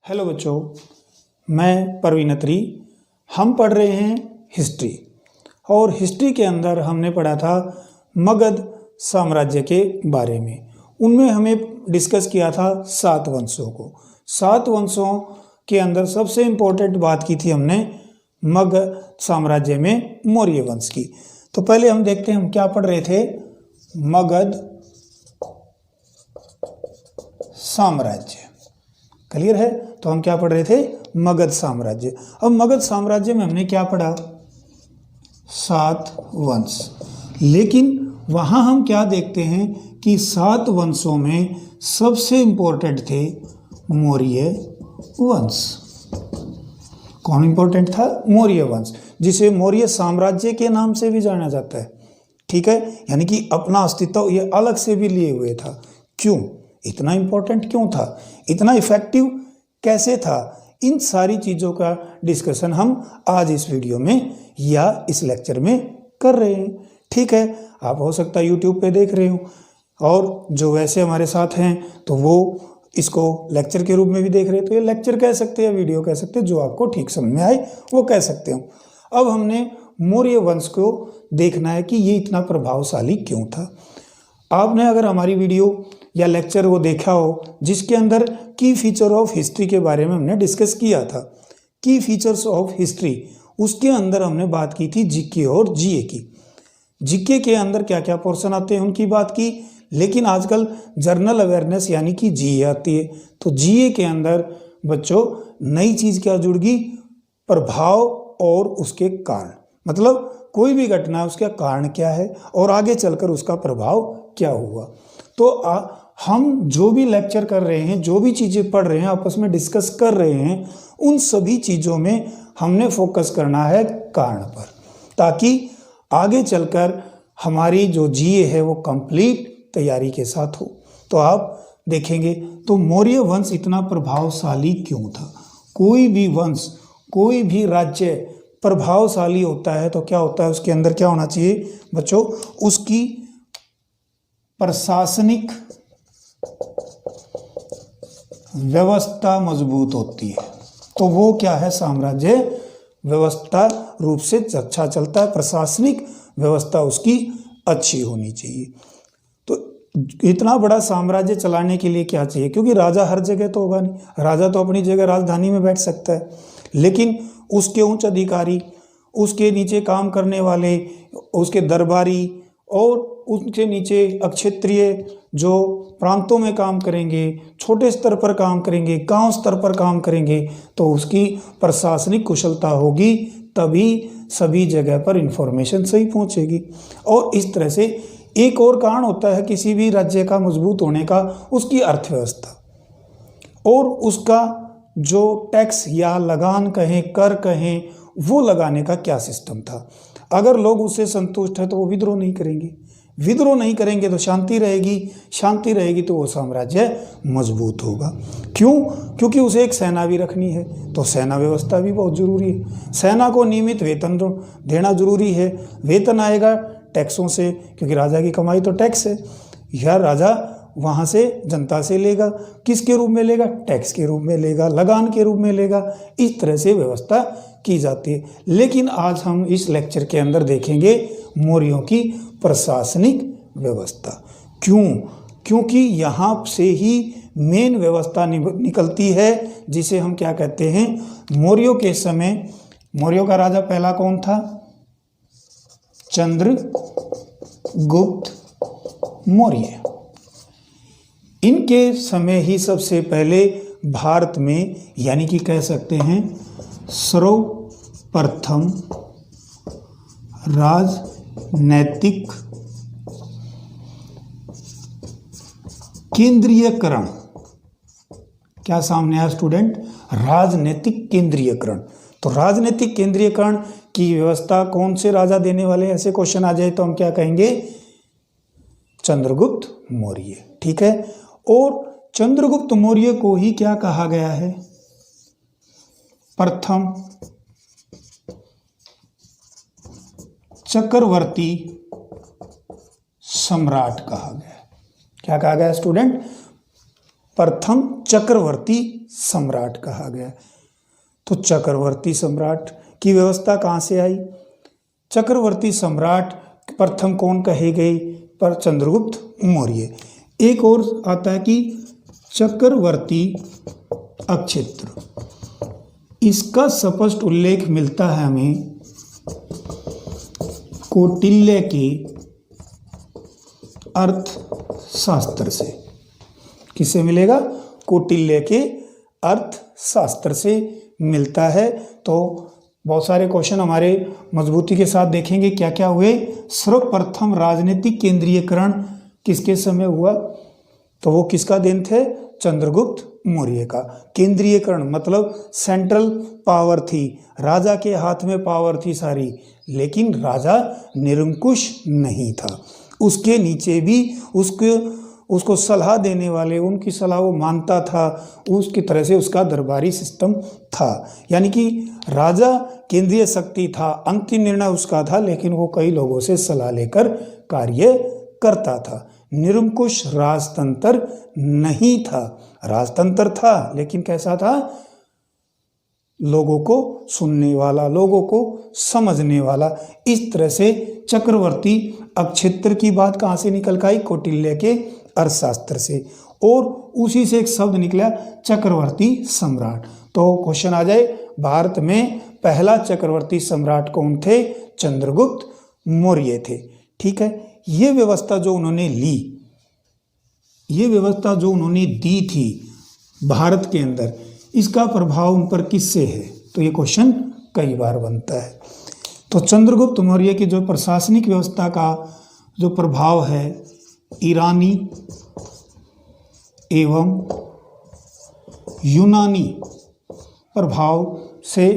Hello बच्चों, मैं परवीन अत्री। हम पढ़ रहे हैं हिस्ट्री और हिस्ट्री के अंदर हमने पढ़ा था मगध साम्राज्य के बारे में। उनमें हमें डिस्कस किया था 7 वंशों को। 7 वंशों के अंदर सबसे इम्पोर्टेंट बात की थी हमने मगध साम्राज्य में मौर्य वंश की। तो पहले हम देखते हैं हम क्या पढ़ रहे थे। मगध साम्राज्य क्लियर है। तो हम क्या पढ़ रहे थे, मगध साम्राज्य। अब मगध साम्राज्य में हमने क्या पढ़ा, 7 वंश। लेकिन वहां हम क्या देखते हैं कि 7 वंशों में सबसे इंपॉर्टेंट थे मौर्य वंश। कौन इंपॉर्टेंट था? मौर्य वंश, जिसे मौर्य साम्राज्य के नाम से भी जाना जाता है। ठीक है, यानी कि अपना अस्तित्व ये अलग से भी लिए हुए था। क्यों इतना इंपॉर्टेंट क्यों था, इतना इफेक्टिव कैसे था, इन सारी चीज़ों का डिस्कशन हम आज इस वीडियो में या इस लेक्चर में कर रहे हैं। ठीक है, आप हो सकता है यूट्यूब पे देख रहे हो और जो वैसे हमारे साथ हैं तो वो इसको लेक्चर के रूप में भी देख रहे हैं। तो ये लेक्चर कह सकते हैं, वीडियो कह सकते हैं, जो आपको ठीक समझ में आए वो कह सकते हो। अब हमने मौर्य वंश को देखना है कि ये इतना प्रभावशाली क्यों था। आपने अगर हमारी वीडियो या लेक्चर वो देखा हो जिसके अंदर की फीचर ऑफ हिस्ट्री के बारे में हमने डिस्कस किया था, की फीचर्स ऑफ हिस्ट्री, उसके अंदर हमने बात की थी जीके और जीए की। जीके के अंदर क्या क्या पोर्शन आते हैं उनकी बात की, लेकिन आजकल जनरल अवेयरनेस यानी कि जीए आती है। तो जीए के अंदर बच्चों नई चीज़ क्या जुड़ गई, प्रभाव और उसके कारण। मतलब कोई भी घटना उसका कारण क्या है और आगे चलकर उसका प्रभाव क्या हुआ। तो हम जो भी लेक्चर कर रहे हैं, जो भी चीज़ें पढ़ रहे हैं, आपस में डिस्कस कर रहे हैं, उन सभी चीज़ों में हमने फोकस करना है कारण पर, ताकि आगे चलकर हमारी जो जीए है वो कंप्लीट तैयारी के साथ हो। तो आप देखेंगे तो मौर्य वंश इतना प्रभावशाली क्यों था। कोई भी वंश, कोई भी राज्य प्रभावशाली होता है तो क्या होता है, उसके अंदर क्या होना चाहिए बच्चों, उसकी प्रशासनिक व्यवस्था मजबूत होती है। तो वो क्या है, साम्राज्य व्यवस्था रूप से अच्छा चलता है, प्रशासनिक व्यवस्था उसकी अच्छी होनी चाहिए। तो इतना बड़ा साम्राज्य चलाने के लिए क्या चाहिए, क्योंकि राजा हर जगह तो होगा नहीं। राजा तो अपनी जगह राजधानी में बैठ सकता है, लेकिन उसके उच्च अधिकारी, उसके नीचे काम करने वाले, उसके दरबारी और उनके नीचे क्षेत्रीय जो प्रांतों में काम करेंगे, छोटे स्तर पर काम करेंगे, गांव स्तर पर काम करेंगे, तो उसकी प्रशासनिक कुशलता होगी, तभी सभी जगह पर इंफॉर्मेशन सही पहुंचेगी। और इस तरह से एक और कारण होता है किसी भी राज्य का मजबूत होने का, उसकी अर्थव्यवस्था और उसका जो टैक्स या लगान कहें, कर कहें, वो लगाने का क्या सिस्टम था। अगर लोग उससे संतुष्ट हैं तो वो विद्रोह नहीं करेंगे, विद्रोह नहीं करेंगे तो शांति रहेगी, शांति रहेगी तो वो साम्राज्य मजबूत होगा। क्यों? क्योंकि उसे एक सेना भी रखनी है, तो सेना व्यवस्था भी बहुत जरूरी है। सेना को नियमित वेतन देना जरूरी है। वेतन आएगा टैक्सों से, क्योंकि राजा की कमाई तो टैक्स है। यह राजा वहाँ से जनता से लेगा, किसके रूप में लेगा, टैक्स के रूप में लेगा, लगान के रूप में लेगा। इस तरह से व्यवस्था की जाती है। लेकिन आज हम इस लेक्चर के अंदर देखेंगे मौर्यों की प्रशासनिक व्यवस्था। क्यों? क्योंकि यहाँ से ही मेन व्यवस्था निकलती है, जिसे हम क्या कहते हैं, मौर्यों के समय मौर्यों का राजा पहला कौन था, चंद्रगुप्त मौर्य। इनके समय ही सबसे पहले भारत में, यानी कि कह सकते हैं सर्वप्रथम राजनैतिक केंद्रीयकरण, क्या सामने आया स्टूडेंट, राजनीतिक केंद्रीयकरण। तो राजनीतिक केंद्रीयकरण की व्यवस्था कौन से राजा देने वाले, ऐसे क्वेश्चन आ जाए तो हम क्या कहेंगे, चंद्रगुप्त मौर्य। ठीक है, और चंद्रगुप्त मौर्य को ही क्या कहा गया है, प्रथम चक्रवर्ती सम्राट कहा गया। क्या कहा गया स्टूडेंट, प्रथम चक्रवर्ती सम्राट कहा गया। तो चक्रवर्ती सम्राट की व्यवस्था कहाँ से आई? चक्रवर्ती सम्राट प्रथम कौन कहे गए? पर चंद्रगुप्त मौर्य। एक और आता है कि चक्रवर्ती अक्षेत्र, इसका स्पष्ट उल्लेख मिलता है हमें कौटिल्य के अर्थशास्त्र से। किससे मिलेगा? कौटिल्य के अर्थशास्त्र से मिलता है। तो बहुत सारे क्वेश्चन हमारे मजबूती के साथ देखेंगे क्या क्या हुए। सर्वप्रथम राजनीतिक केंद्रीयकरण किसके समय हुआ? तो वो किसका दिन थे? चंद्रगुप्त मौर्य का। केंद्रीयकरण मतलब सेंट्रल पावर थी, राजा के हाथ में पावर थी सारी, लेकिन राजा निरंकुश नहीं था। उसके नीचे भी उसको सलाह देने वाले, उनकी सलाह वो मानता था, उसकी तरह से उसका दरबारी सिस्टम था। यानी कि राजा केंद्रीय शक्ति था, अंतिम निर्णय उसका था, लेकिन वो कई लोगों से सलाह लेकर कार्य करता था। निरंकुश राजतंत्र नहीं था। राजतंत्र था लेकिन कैसा था? लोगों को सुनने वाला, लोगों को समझने वाला। इस तरह से चक्रवर्ती अक्षेत्र की बात कहाँ से निकल के आई? कौटिल्य के अर्थशास्त्र से। और उसी से एक शब्द निकला चक्रवर्ती सम्राट। तो क्वेश्चन आ जाए, भारत में पहला चक्रवर्ती सम्राट कौन थे? चंद्रगुप्त मौर्य थे। ठीक है, ये व्यवस्था जो उन्होंने ली, ये व्यवस्था जो उन्होंने दी थी भारत के अंदर, इसका प्रभाव उन पर किससे है? तो ये क्वेश्चन कई बार बनता है। तो चंद्रगुप्त मौर्य की जो प्रशासनिक व्यवस्था का जो प्रभाव है, ईरानी एवं यूनानी प्रभाव से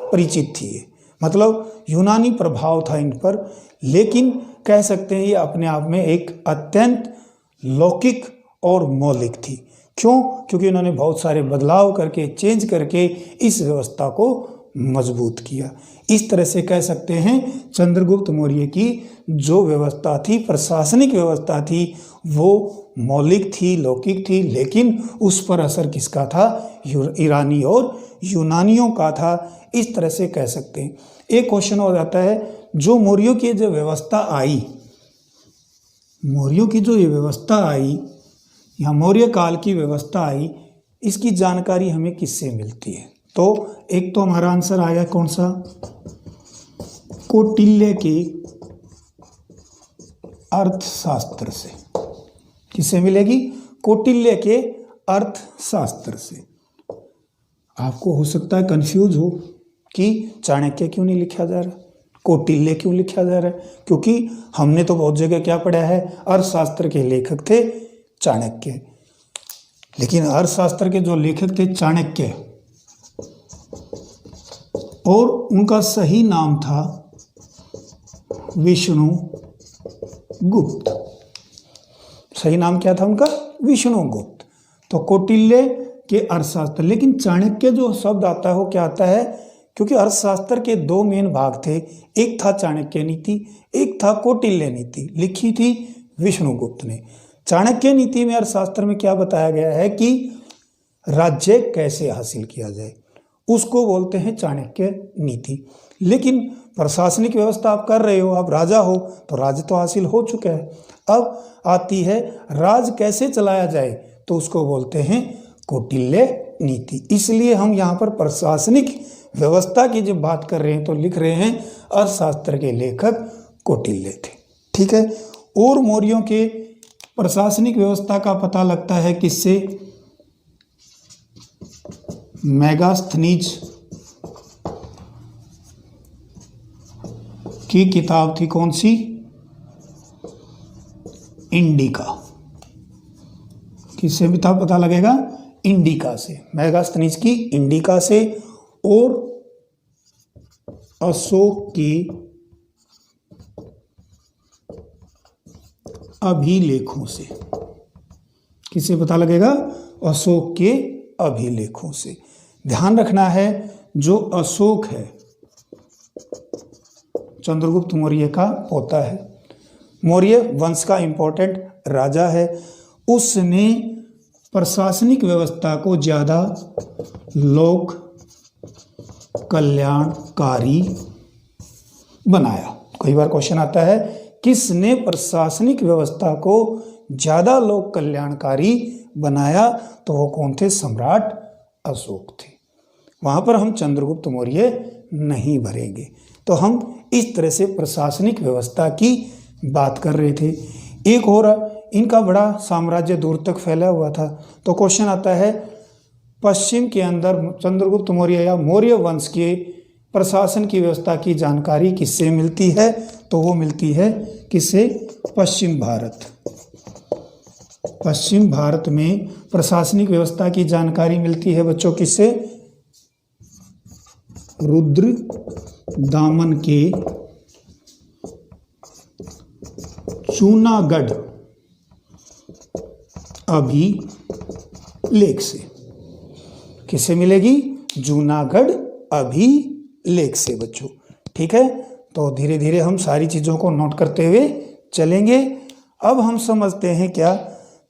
परिचित थी। मतलब यूनानी प्रभाव था इन पर, लेकिन कह सकते हैं ये अपने आप में एक अत्यंत लौकिक और मौलिक थी। क्यों? क्योंकि उन्होंने बहुत सारे बदलाव करके, चेंज करके इस व्यवस्था को मजबूत किया। इस तरह से कह सकते हैं चंद्रगुप्त मौर्य की जो व्यवस्था थी, प्रशासनिक व्यवस्था थी, वो मौलिक थी, लौकिक थी, लेकिन उस पर असर किसका था? ईरानी और यूनानियों का था। इस तरह से कह सकते हैं। एक क्वेश्चन हो जाता है, जो मौर्यों की जो व्यवस्था आई, मौर्यों की जो ये व्यवस्था आई या मौर्य काल की व्यवस्था आई, इसकी जानकारी हमें किससे मिलती है? तो एक तो हमारा आंसर आएगा कौन सा? कौटिल्य के अर्थशास्त्र से। किससे मिलेगी? कौटिल्य के अर्थशास्त्र से। आपको हो सकता है कंफ्यूज हो कि चाणक्य क्यों नहीं लिखा जा रहा, कौटिल्य क्यों लिखा जा रहा है? क्योंकि हमने तो बहुत जगह क्या पढ़ा है, अर्थशास्त्र के लेखक थे चाणक्य, लेकिन अर्थशास्त्र के जो लेखक थे चाणक्य, और उनका सही नाम था विष्णुगुप्त। सही नाम क्या था उनका? विष्णुगुप्त। तो कौटिल्य के अर्थशास्त्र, लेकिन चाणक्य जो शब्द आता है वो क्या आता है? क्योंकि अर्थशास्त्र के दो मेन भाग थे, एक था चाणक्य नीति, एक था कौटिल्य नीति। लिखी थी विष्णुगुप्त ने। चाणक्य नीति में अर्थशास्त्र में क्या बताया गया है कि राज्य कैसे हासिल किया जाए, उसको बोलते हैं चाणक्य नीति। लेकिन प्रशासनिक व्यवस्था आप कर रहे हो, आप राजा हो, तो राज्य तो हासिल हो चुका है। अब आती है राज कैसे चलाया जाए, तो उसको बोलते हैं कौटिल्य नीति। इसलिए हम यहाँ पर प्रशासनिक व्यवस्था की जब बात कर रहे हैं तो लिख रहे हैं अर्थशास्त्र के लेखक कौटिल्य थे। ठीक है। और मौर्यों के प्रशासनिक व्यवस्था का पता लगता है किससे? मेगास्थनीज की किताब थी कौन सी? इंडिका। किससे भी था पता लगेगा? इंडिका से। मेगास्थनीज की इंडिका से और अशोक के अभिलेखों से। किससे पता लगेगा? अशोक के अभिलेखों से। ध्यान रखना है, जो अशोक है चंद्रगुप्त मौर्य का पोता है, मौर्य वंश का इंपॉर्टेंट राजा है। उसने प्रशासनिक व्यवस्था को ज़्यादा लोक कल्याणकारी बनाया। कई बार क्वेश्चन आता है, किसने प्रशासनिक व्यवस्था को ज़्यादा लोक कल्याणकारी बनाया? तो वो कौन थे? सम्राट अशोक थे। वहाँ पर हम चंद्रगुप्त मौर्य नहीं भरेंगे। तो हम इस तरह से प्रशासनिक व्यवस्था की बात कर रहे थे। एक और, इनका बड़ा साम्राज्य दूर तक फैला हुआ था। तो क्वेश्चन आता है, पश्चिम के अंदर चंद्रगुप्त मौर्य या मौर्य वंश के प्रशासन की व्यवस्था की जानकारी किससे मिलती है? तो वो मिलती है किससे? पश्चिम भारत। पश्चिम भारत में प्रशासनिक व्यवस्था की जानकारी मिलती है बच्चों किससे? रुद्र दामन के जूनागढ़ अभिलेख से। किससे मिलेगी? जूनागढ़ अभिलेख से बच्चों। ठीक है, तो धीरे धीरे हम सारी चीज़ों को नोट करते हुए चलेंगे। अब हम समझते हैं क्या,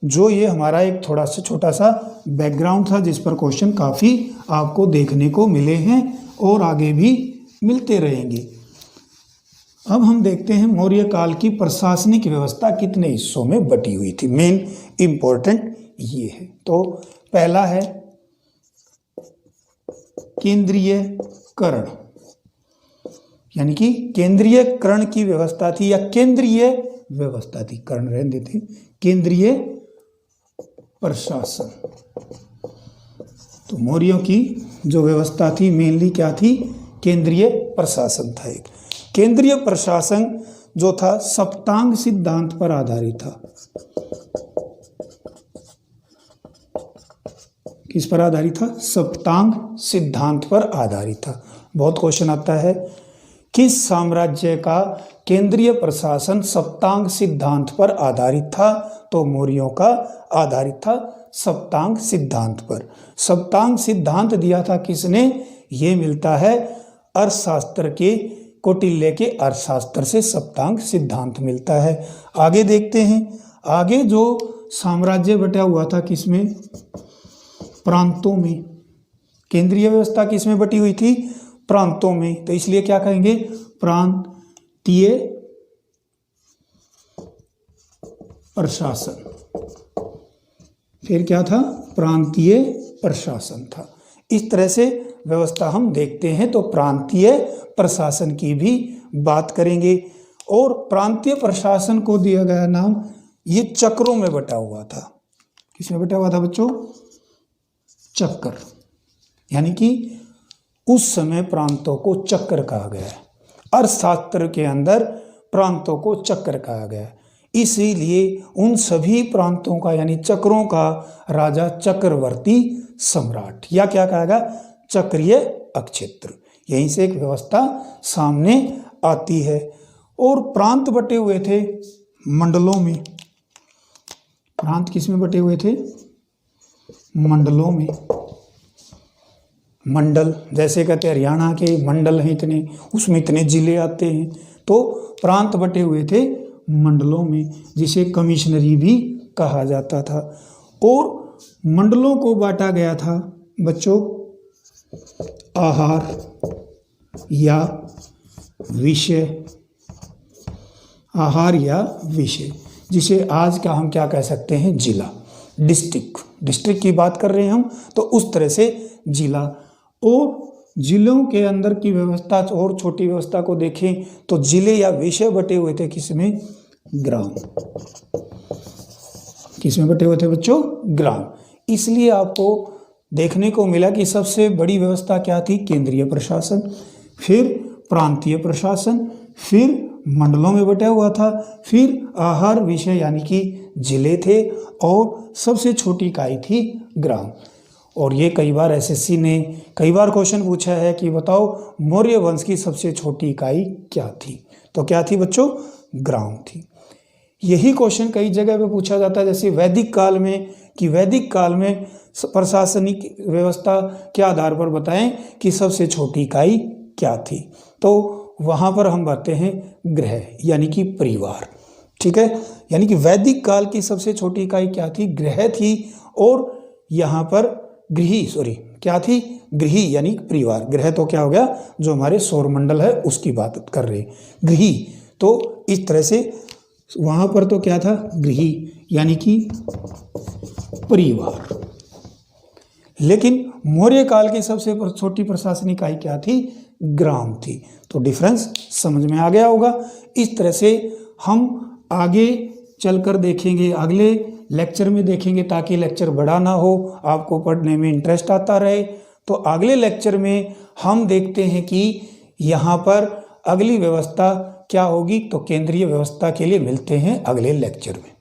जो ये हमारा एक थोड़ा सा छोटा सा बैकग्राउंड था जिस पर क्वेश्चन काफ़ी आपको देखने को मिले हैं और आगे भी मिलते रहेंगे। अब हम देखते हैं मौर्य काल की प्रशासनिक व्यवस्था कितने हिस्सों में बटी हुई थी। मेन इंपॉर्टेंट ये है। तो पहला है केंद्रीयकरण, यानी कि केंद्रीयकरण की व्यवस्था थी या केंद्रीय व्यवस्था थी, कर्ण रहने देते, केंद्रीय प्रशासन। तो मौर्यों की जो व्यवस्था थी मेनली क्या थी? केंद्रीय प्रशासन था। एक केंद्रीय प्रशासन जो था सप्तांग सिद्धांत पर आधारित था। किस पर आधारित था? सप्तांग सिद्धांत पर आधारित था। बहुत क्वेश्चन आता है, किस साम्राज्य का केंद्रीय प्रशासन सप्तांग सिद्धांत पर आधारित था? तो मौर्यों का आधारित था सप्तांग सिद्धांत पर। सप्तांग सिद्धांत दिया था किसने? ये मिलता है अर्थशास्त्र के, कौटिल्य के अर्थशास्त्र से सप्तांग सिद्धांत मिलता है। आगे देखते हैं, आगे जो साम्राज्य बटा हुआ था किसमें? प्रांतों में। केंद्रीय व्यवस्था किसमें बटी हुई थी? प्रांतों में। तो इसलिए क्या कहेंगे? प्रांतीय प्रशासन। फिर क्या था? प्रांतीय प्रशासन था। इस तरह से व्यवस्था हम देखते हैं। तो प्रांतीय प्रशासन की भी बात करेंगे। और प्रांतीय प्रशासन को दिया गया नाम, ये चक्रों में बटा हुआ था। किसमें बटा हुआ था बच्चों? चक्र। यानी कि उस समय प्रांतों को चक्र कहा गया है। अर्थशास्त्र के अंदर प्रांतों को चक्र कहा गया है। इसीलिए उन सभी प्रांतों का यानी चक्रों का राजा चक्रवर्ती सम्राट, या क्या कहा गया? चक्रीय अक्षेत्र। यहीं से एक व्यवस्था सामने आती है। और प्रांत बटे हुए थे मंडलों में। प्रांत किस में बटे हुए थे? मंडलों में। मंडल जैसे कहते हैं हरियाणा के मंडल हैं इतने, उसमें इतने जिले आते हैं। तो प्रांत बटे हुए थे मंडलों में, जिसे कमिश्नरी भी कहा जाता था। और मंडलों को बांटा गया था बच्चों आहार या विषय, आहार या विषय, जिसे आज का हम क्या कह सकते हैं? जिला, डिस्ट्रिक्ट। डिस्ट्रिक्ट की बात कर रहे हैं हम, तो उस तरह से जिला। और जिलों के अंदर की व्यवस्था और छोटी व्यवस्था को देखें तो जिले या विषय बटे हुए थे किसमें? ग्राम। किसमें बटे हुए थे बच्चों? ग्राम। इसलिए आपको देखने को मिला कि सबसे बड़ी व्यवस्था क्या थी? केंद्रीय प्रशासन, फिर प्रांतीय प्रशासन, फिर मंडलों में बटा हुआ था, फिर आहार विषय यानी कि जिले थे, और सबसे छोटी इकाई थी ग्राम। और ये कई बार एसएससी ने कई बार क्वेश्चन पूछा है कि बताओ मौर्य वंश की सबसे छोटी इकाई क्या थी? तो क्या थी बच्चों? ग्राम थी। यही क्वेश्चन कई जगह पे पूछा जाता है, जैसे वैदिक काल में, कि वैदिक काल में प्रशासनिक व्यवस्था के आधार पर बताएं कि सबसे छोटी इकाई क्या थी? तो वहाँ पर हम बातें हैं गृह यानी कि परिवार। ठीक है, यानी कि वैदिक काल की सबसे छोटी इकाई क्या थी? गृह थी। और यहाँ पर क्या थी, गृही यानी परिवार। गृह तो क्या हो गया, जो हमारे सौरमंडल है उसकी बात कर रहे हैं, गृही। तो इस तरह से वहाँ पर तो क्या था, गृही यानी कि परिवार। लेकिन मौर्य काल की सबसे छोटी प्रशासनिक इकाई क्या थी, ग्राम थी। तो डिफरेंस समझ में आ गया होगा। इस तरह से हम आगे चलकर देखेंगे, अगले लेक्चर में देखेंगे, ताकि लेक्चर बड़ा ना हो, आपको पढ़ने में इंटरेस्ट आता रहे। तो अगले लेक्चर में हम देखते हैं कि यहाँ पर अगली व्यवस्था क्या होगी। तो केंद्रीय व्यवस्था के लिए मिलते हैं अगले लेक्चर में।